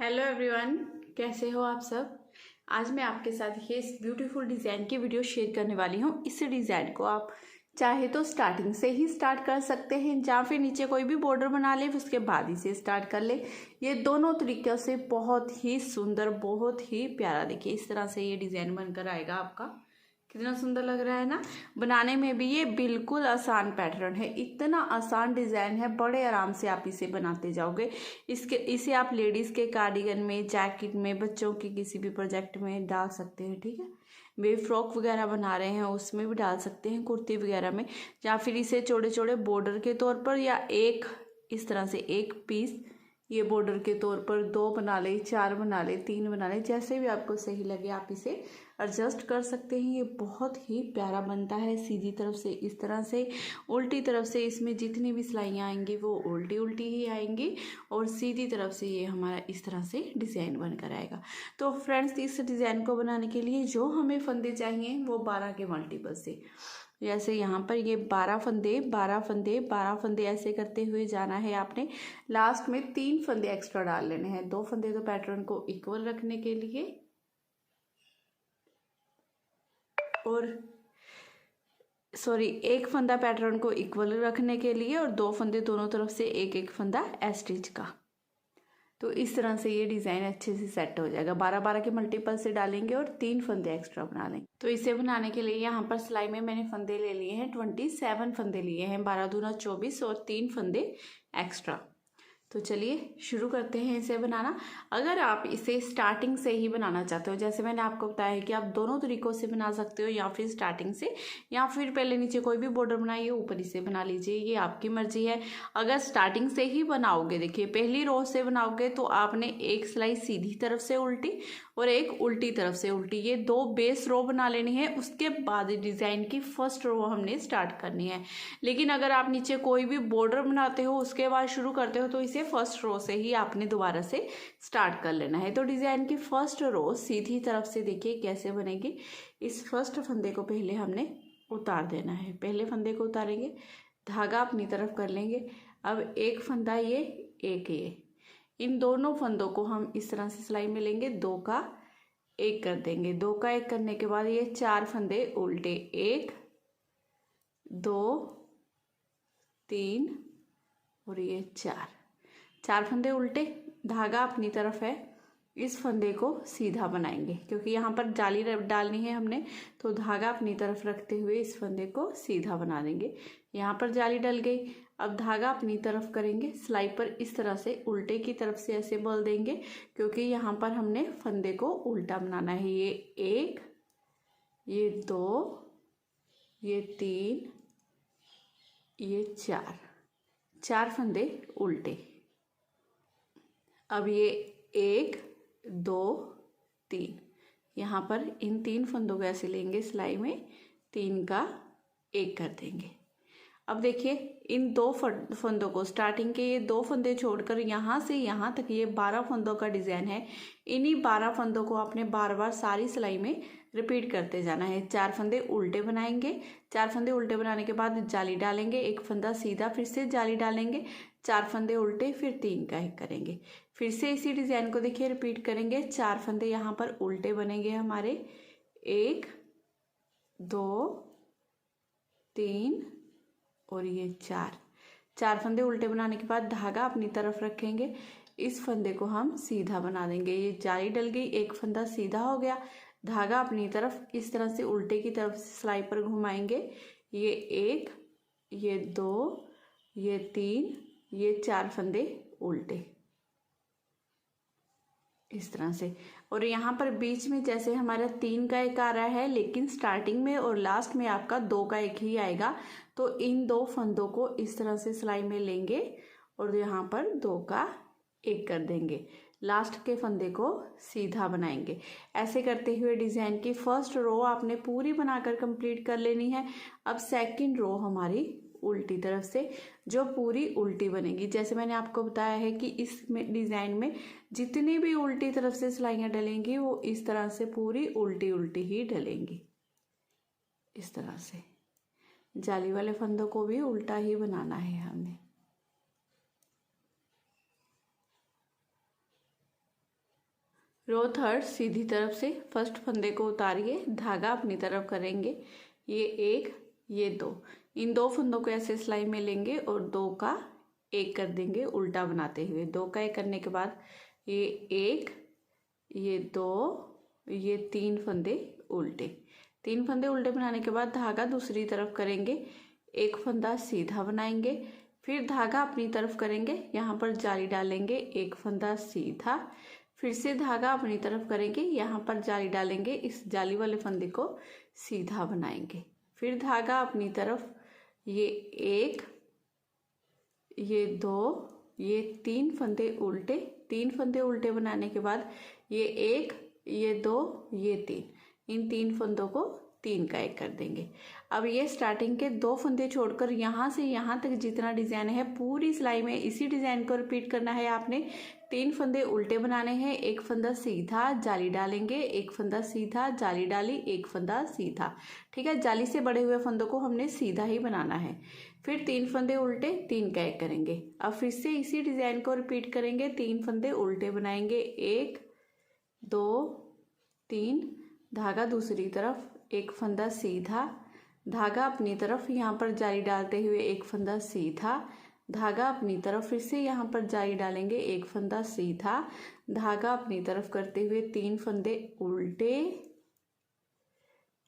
Hello everyone, कैसे हो आप सब। आज मैं आपके साथ ये इस ब्यूटीफुल डिज़ाइन की वीडियो शेयर करने वाली हूँ। इस डिज़ाइन को आप चाहे तो स्टार्टिंग से ही स्टार्ट कर सकते हैं या फिर नीचे कोई भी बॉर्डर बना ले उसके बाद ही से स्टार्ट कर ले। ये दोनों तरीक़ों से बहुत ही सुंदर, बहुत ही प्यारा, देखिए इस तरह से ये डिज़ाइन बनकर आएगा आपका। कितना सुंदर लग रहा है ना। बनाने में भी ये बिल्कुल आसान पैटर्न है, इतना आसान डिज़ाइन है, बड़े आराम से आप इसे बनाते जाओगे। इसे आप लेडीज़ के कार्डिगन में, जैकेट में, बच्चों के किसी भी प्रोजेक्ट में डाल सकते हैं। ठीक है, बेबी फ्रॉक वगैरह बना रहे हैं उसमें भी डाल सकते हैं, कुर्ती वगैरह में, या फिर इसे छोटे छोटे बॉर्डर के तौर पर, या एक इस तरह से एक पीस ये बॉर्डर के तौर पर 2 बना ले, 4 बना ले, 3 बना ले, जैसे भी आपको सही लगे आप इसे एडजस्ट कर सकते हैं। ये बहुत ही प्यारा बनता है। सीधी तरफ से इस तरह से, उल्टी तरफ से इसमें जितनी भी सिलाइयाँ आएंगी वो उल्टी उल्टी ही आएंगी, और सीधी तरफ से ये हमारा इस तरह से डिज़ाइन बनकर आएगा। तो फ्रेंड्स, इस डिज़ाइन को बनाने के लिए जो हमें फंदे चाहिए वो 12 के मल्टीपल से, जैसे यहाँ पर ये 12 फंदे 12 फंदे 12 फंदे ऐसे करते हुए जाना है आपने। लास्ट में 3 फंदे एक्स्ट्रा डाल लेने हैं। 2 फंदे तो पैटर्न को इक्वल रखने के लिए, और एक फंदा पैटर्न को इक्वल रखने के लिए, और 2 फंदे दोनों तरफ से एक एक फंदा एस्टिच का। तो इस तरह से ये डिज़ाइन अच्छे से सेट हो जाएगा। 12-12 के मल्टीपल से डालेंगे और 3 फंदे एक्स्ट्रा बना लेंगे। तो इसे बनाने के लिए यहाँ पर सिलाई में मैंने फंदे ले लिए हैं, 27 फंदे लिए हैं, 12 दूना 24 और 3 फंदे एक्स्ट्रा। तो चलिए शुरू करते हैं इसे बनाना। अगर आप इसे स्टार्टिंग से ही बनाना चाहते हो, जैसे मैंने आपको बताया है कि आप दोनों तरीक़ों से बना सकते हो, या फिर स्टार्टिंग से, या फिर पहले नीचे कोई भी बॉर्डर बनाइए, ऊपर इसे बना लीजिए, ये आपकी मर्जी है। अगर स्टार्टिंग से ही बनाओगे, देखिए पहली रो से बनाओगे तो आपने एक सिलाई सीधी तरफ से उल्टी और एक उल्टी तरफ से उल्टी, ये 2 बेस रो बना लेनी है। उसके बाद डिज़ाइन की फर्स्ट रो हमने स्टार्ट करनी है। लेकिन अगर आप नीचे कोई भी बॉर्डर बनाते हो उसके बाद शुरू करते हो तो इसे फर्स्ट रो से ही आपने दोबारा से स्टार्ट कर लेना है। तो डिज़ाइन की फर्स्ट रो सीधी तरफ से देखिए कैसे बनेगी। इस फर्स्ट फंदे को पहले हमने उतार देना है। पहले फंदे को उतारेंगे, धागा अपनी तरफ कर लेंगे। अब एक फंदा ये, एक ये, इन दोनों फंदों को हम इस तरह से सिलाई में लेंगे, 2 का 1 कर देंगे। 2 का 1 करने के बाद ये 4 फंदे उल्टे, 1 2 3 और ये 4 फंदे उल्टे, धागा अपनी तरफ है। इस फंदे को सीधा बनाएंगे, क्योंकि यहाँ पर जाली डालनी है हमने, तो धागा अपनी तरफ रखते हुए इस फंदे को सीधा बना देंगे। यहाँ पर जाली डल गई। अब धागा अपनी तरफ करेंगे, सिलाई पर इस तरह से उल्टे की तरफ से ऐसे बल देंगे, क्योंकि यहाँ पर हमने फंदे को उल्टा बनाना है। ये 1, ये 2, ये 3, ये 4 फंदे उल्टे। अब ये 1 2 3, यहाँ पर इन 3 फंदों को ऐसे लेंगे, सिलाई में 3 का 1 कर देंगे। अब देखिए इन 2 फंदों को, स्टार्टिंग के ये 2 फंदे छोड़कर यहाँ से यहाँ तक ये 12 फंदों का डिज़ाइन है। इन्हीं 12 फंदों को आपने बार बार सारी सिलाई में रिपीट करते जाना है। 4 फंदे उल्टे बनाएंगे। 4 फंदे उल्टे बनाने के बाद जाली डालेंगे, एक फंदा सीधा, फिर से जाली डालेंगे, 4 फंदे उल्टे, फिर 3 का 1 करेंगे। फिर से इसी डिज़ाइन को देखिए रिपीट करेंगे। 4 फंदे यहाँ पर उल्टे बनेंगे हमारे, 1 2 3 और ये 4 फंदे उल्टे बनाने के बाद धागा अपनी तरफ रखेंगे, इस फंदे को हम सीधा बना देंगे। ये जाली डल गई, एक फंदा सीधा हो गया, धागा अपनी तरफ इस तरह से उल्टे की तरफ से सिलाई पर घुमाएंगे। ये 1, ये 2, ये 3, ये 4 फंदे उल्टे इस तरह से। और यहाँ पर बीच में जैसे हमारा 3 का 1 आ रहा है, लेकिन स्टार्टिंग में और लास्ट में आपका 2 का 1 ही आएगा। तो इन 2 फंदों को इस तरह से सिलाई में लेंगे और यहाँ पर 2 का 1 कर देंगे। लास्ट के फंदे को सीधा बनाएंगे। ऐसे करते हुए डिज़ाइन की फर्स्ट रो आपने पूरी बनाकर कंप्लीट कर लेनी है। अब सेकंड रो हमारी उल्टी तरफ से, जो पूरी उल्टी बनेगी। जैसे मैंने आपको बताया है कि इस डिज़ाइन में जितनी भी उल्टी तरफ से सिलाइयाँ डलेंगी वो इस तरह से पूरी उल्टी उल्टी ही डलेंगी। इस तरह से जाली वाले फंदों को भी उल्टा ही बनाना है हमने। रो थर्ड सीधी तरफ से फर्स्ट फंदे को उतारिए, धागा अपनी तरफ करेंगे, ये एक ये दो, इन दो फंदों को ऐसे सिलाई में लेंगे और दो का एक कर देंगे उल्टा बनाते हुए। दो का एक करने के बाद ये एक ये दो ये तीन फंदे उल्टे, तीन फंदे उल्टे बनाने के बाद धागा दूसरी तरफ करेंगे, एक फंदा सीधा बनाएंगे, फिर धागा अपनी तरफ करेंगे, यहाँ पर जाली डालेंगे, एक फंदा सीधा, फिर से धागा अपनी तरफ करेंगे, यहाँ पर जाली डालेंगे, इस जाली वाले फंदे को सीधा बनाएंगे, फिर धागा अपनी तरफ, ये एक ये दो ये तीन फंदे उल्टे, तीन फंदे उल्टे बनाने के बाद ये एक ये दो ये तीन, इन तीन फंदों को तीन का एक कर देंगे। अब ये स्टार्टिंग के दो फंदे छोड़कर यहाँ से यहाँ तक जितना डिज़ाइन है पूरी सिलाई में इसी डिज़ाइन को रिपीट करना है आपने। तीन फंदे उल्टे बनाने हैं, एक फंदा सीधा जाली डालेंगे, एक फंदा सीधा जाली डाली, एक फंदा सीधा, ठीक है। जाली से बड़े हुए फंदों को हमने सीधा ही बनाना है। फिर तीन फंदे उल्टे तीन का एक करेंगे। अब फिर से इसी डिज़ाइन को रिपीट करेंगे, तीन फंदे उल्टे बनाएंगे, एक दो तीन, धागा दूसरी तरफ, एक फंदा सीधा, धागा अपनी तरफ, यहाँ पर जाली डालते हुए एक फंदा सीधा, धागा अपनी तरफ, फिर से यहाँ पर जाली डालेंगे, एक फंदा सीधा, धागा अपनी तरफ करते हुए तीन फंदे उल्टे।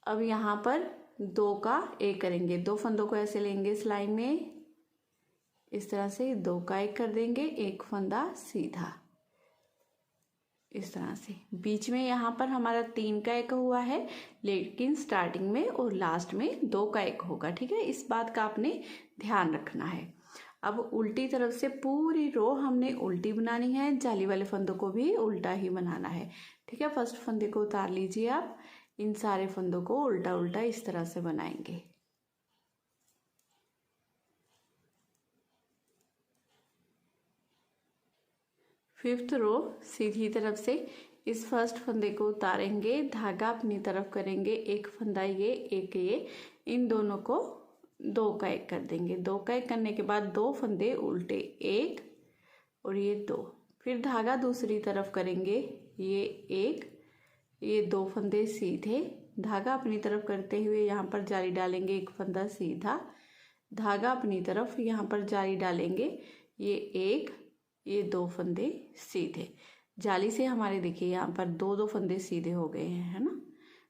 अब यहाँ पर दो का एक करेंगे, दो फंदों को ऐसे लेंगे सिलाई में, इस तरह से दो का एक कर देंगे, एक फंदा सीधा, इस तरह से। बीच में यहाँ पर हमारा तीन का एक हुआ है, लेकिन स्टार्टिंग में और लास्ट में दो का एक होगा, ठीक है। इस बात का आपने ध्यान रखना है। अब उल्टी तरफ से पूरी रो हमने उल्टी बनानी है, जाली वाले फंदों को भी उल्टा ही बनाना है, ठीक है। फर्स्ट फंदे को उतार लीजिए आप, इन सारे फंदों को उल्टा उल्टा इस तरह से बनाएंगे। फिफ्थ रो सीधी तरफ से इस फर्स्ट फंदे को उतारेंगे, धागा अपनी तरफ करेंगे, एक फंदा ये एक ये, इन दोनों को दो का एक कर देंगे। दो का एक करने के बाद दो फंदे उल्टे, एक और ये दो, फिर धागा दूसरी तरफ करेंगे, ये एक ये दो फंदे सीधे, धागा अपनी तरफ करते हुए यहाँ पर जाली डालेंगे, एक फंदा सीधा, धागा अपनी तरफ, यहाँ पर जाली डालेंगे, ये एक ये दो फंदे सीधे। जाली से हमारे देखिए यहाँ पर दो दो फंदे सीधे हो गए हैं, है ना।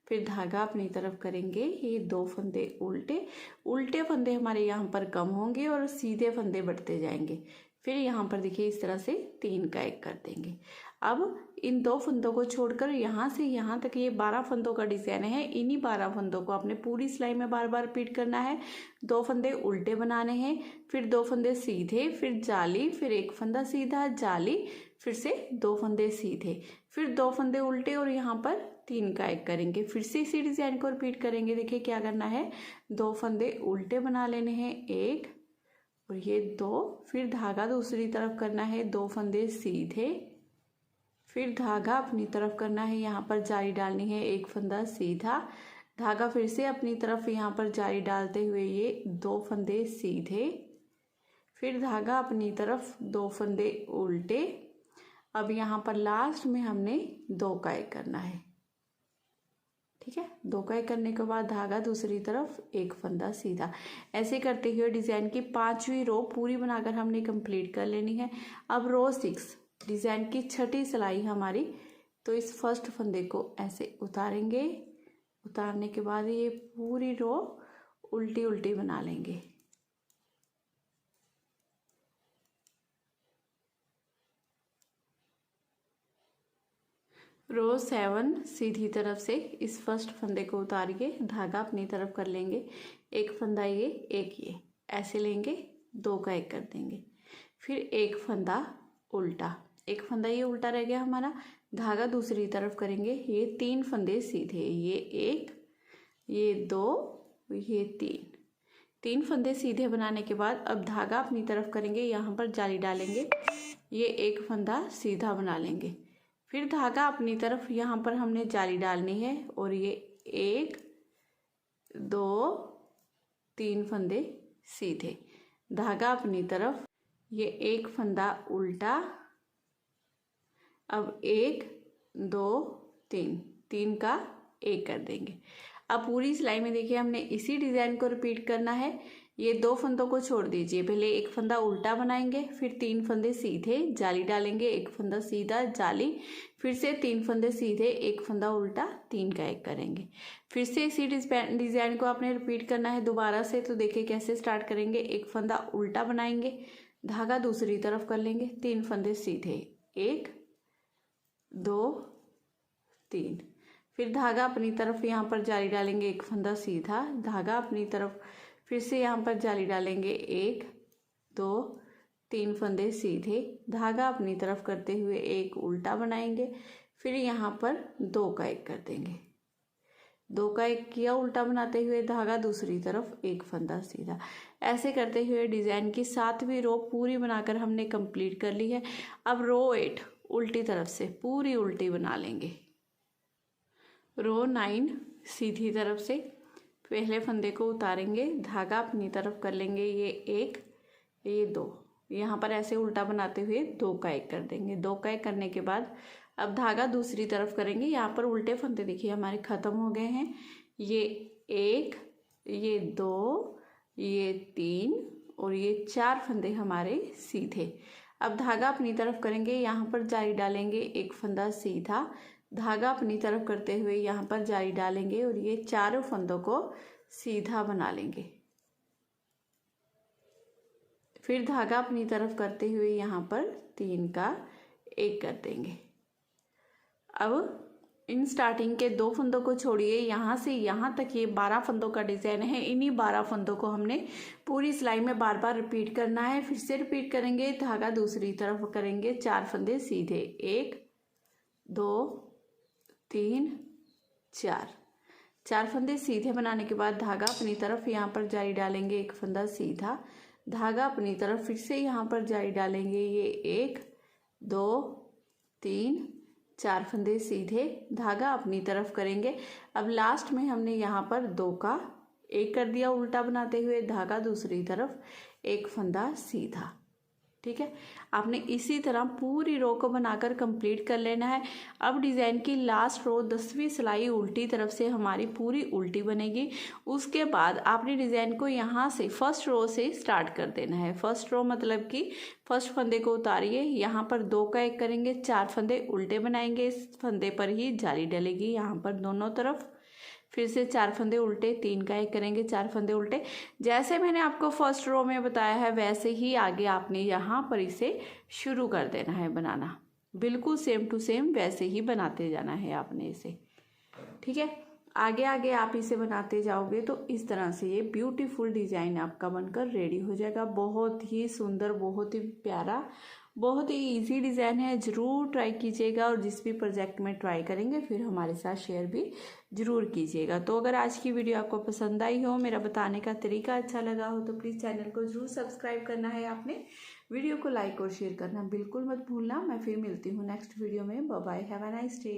फिर धागा अपनी तरफ करेंगे, ये दो फंदे उल्टे, उल्टे फंदे हमारे यहाँ पर कम होंगे और सीधे फंदे बढ़ते जाएंगे। फिर यहाँ पर देखिए इस तरह से तीन का एक कर देंगे। अब इन दो फंदों को छोड़कर यहाँ से यहाँ तक ये 12 फंदों का डिज़ाइन है, इन्हीं 12 फंदों को आपने पूरी सिलाई में बार बार रिपीट करना है। दो फंदे उल्टे बनाने हैं, फिर दो फंदे सीधे, फिर जाली, फिर एक फंदा सीधा जाली, फिर से दो फंदे सीधे, फिर दो फंदे उल्टे और यहाँ पर तीन का एक करेंगे। फिर से इसी डिज़ाइन को रिपीट करेंगे। देखिए क्या करना है, दो फंदे उल्टे बना लेने हैं, एक और ये दो, फिर धागा दूसरी तरफ करना है, दो फंदे सीधे, फिर धागा अपनी तरफ करना है, यहाँ पर जाली डालनी है, एक फंदा सीधा, धागा फिर से अपनी तरफ यहाँ पर जाली डालते हुए ये दो फंदे सीधे, फिर धागा अपनी तरफ, दो फंदे उल्टे। अब यहाँ पर लास्ट में हमने दो का एक करना है, ठीक है। दो का एक करने के बाद धागा दूसरी तरफ, एक फंदा सीधा। ऐसे करते हुए डिज़ाइन की 5वीं रो पूरी बनाकर हमने कंप्लीट कर लेनी है। अब रो 6 डिज़ाइन की छठी सिलाई हमारी, तो इस फर्स्ट फंदे को ऐसे उतारेंगे, उतारने के बाद ये पूरी रो उल्टी उल्टी बना लेंगे। रो 7 सीधी तरफ से इस फर्स्ट फंदे को उतारिए, धागा अपनी तरफ कर लेंगे, एक फंदा ये एक ये, ऐसे लेंगे, दो का एक कर देंगे, फिर एक फंदा उल्टा, एक फंदा ये उल्टा रह गया हमारा, धागा दूसरी तरफ करेंगे, ये तीन फंदे सीधे, ये एक ये दो ये तीन, तीन फंदे सीधे बनाने के बाद अब धागा अपनी तरफ करेंगे, यहाँ पर जाली डालेंगे, ये एक फंदा सीधा बना लेंगे, फिर धागा अपनी तरफ, यहाँ पर हमने जाली डालनी है और ये एक दो तीन फंदे सीधे, धागा अपनी तरफ, ये एक फंदा उल्टा, अब एक 2 3, 3 का 1 कर देंगे। अब पूरी सिलाई में देखिए हमने इसी डिज़ाइन को रिपीट करना है। ये 2 फंदों को छोड़ दीजिए, पहले एक फंदा उल्टा बनाएंगे, फिर 3 फंदे सीधे जाली डालेंगे, एक फंदा सीधा जाली, फिर से 3 फंदे सीधे, एक फंदा उल्टा, 3 का 1 करेंगे। फिर से इसी डिज़ाइन को आपने रिपीट करना है दोबारा से। तो देखिए कैसे स्टार्ट करेंगे, एक फंदा उल्टा बनाएंगे, धागा दूसरी तरफ कर लेंगे, 3 फंदे सीधे, 1 2 3, फिर धागा अपनी तरफ यहाँ पर जाली डालेंगे, एक फंदा सीधा, धागा अपनी तरफ, फिर से यहाँ पर जाली डालेंगे, 1 2 3 फंदे सीधे, धागा अपनी तरफ करते हुए एक उल्टा बनाएंगे, फिर यहाँ पर 2 का 1 कर देंगे, 2 का 1 किया उल्टा बनाते हुए, धागा दूसरी तरफ, एक फंदा सीधा। ऐसे करते हुए डिज़ाइन की 7वीं रो पूरी बनाकर हमने कंप्लीट कर ली है। अब रो 8 उल्टी तरफ से पूरी उल्टी बना लेंगे। रो 9 सीधी तरफ से पहले फंदे को उतारेंगे, धागा अपनी तरफ कर लेंगे, ये 1 ये 2, यहाँ पर ऐसे उल्टा बनाते हुए 2 का 1 कर देंगे। 2 का 1 करने के बाद अब धागा दूसरी तरफ करेंगे। यहाँ पर उल्टे फंदे देखिए हमारे ख़त्म हो गए हैं। ये 1 ये 2 ये 3 और ये 4 फंदे हमारे सीधे। अब धागा अपनी तरफ करेंगे, यहाँ पर जाली डालेंगे, एक फंदा सीधा, धागा अपनी तरफ करते हुए यहाँ पर जाली डालेंगे और ये चारों फंदों को सीधा बना लेंगे। फिर धागा अपनी तरफ करते हुए यहाँ पर 3 का 1 कर देंगे। अब इन स्टार्टिंग के 2 फंदों को छोड़िए, यहाँ से यहाँ तक ये 12 फंदों का डिज़ाइन है। इन्हीं 12 फंदों को हमने पूरी सिलाई में बार बार रिपीट करना है। फिर से रिपीट करेंगे, धागा दूसरी तरफ करेंगे, 4 फंदे सीधे, 1 2 3 4, 4 फंदे सीधे बनाने के बाद धागा अपनी तरफ यहाँ पर जाली डालेंगे, एक फंदा सीधा, धागा अपनी तरफ, फिर से यहाँ पर जाली डालेंगे, ये 1 2 3 4 फंदे सीधे, धागा अपनी तरफ करेंगे। अब लास्ट में हमने यहाँ पर 2 का 1 कर दिया उल्टा बनाते हुए, धागा दूसरी तरफ, एक फंदा सीधा। ठीक है, आपने इसी तरह पूरी रो को बनाकर कंप्लीट कर लेना है। अब डिज़ाइन की लास्ट रो 10वीं सिलाई उल्टी तरफ से हमारी पूरी उल्टी बनेगी। उसके बाद आपने डिज़ाइन को यहाँ से फर्स्ट रो से स्टार्ट कर देना है। फर्स्ट रो मतलब कि फर्स्ट फंदे को उतारिए, यहाँ पर 2 का 1 करेंगे, 4 फंदे उल्टे बनाएंगे, इस फंदे पर ही जाली डलेगी यहाँ पर दोनों तरफ, फिर से 4 फंदे उल्टे, 3 का 1 करेंगे, 4 फंदे उल्टे। जैसे मैंने आपको फर्स्ट रो में बताया है वैसे ही आगे आपने यहाँ पर इसे शुरू कर देना है बनाना। बिल्कुल सेम टू सेम वैसे ही बनाते जाना है आपने इसे। ठीक है, आगे आगे आप इसे बनाते जाओगे तो इस तरह से ये ब्यूटीफुल डिज़ाइन आपका बनकर रेडी हो जाएगा। बहुत ही सुंदर, बहुत ही प्यारा, बहुत ही इजी डिज़ाइन है। ज़रूर ट्राई कीजिएगा और जिस भी प्रोजेक्ट में ट्राई करेंगे फिर हमारे साथ शेयर भी ज़रूर कीजिएगा। तो अगर आज की वीडियो आपको पसंद आई हो, मेरा बताने का तरीका अच्छा लगा हो, तो प्लीज़ चैनल को ज़रूर सब्सक्राइब करना है आपने। वीडियो को लाइक और शेयर करना बिल्कुल मत भूलना। मैं फिर मिलती हूँ नेक्स्ट वीडियो में। Bye bye, have a nice day.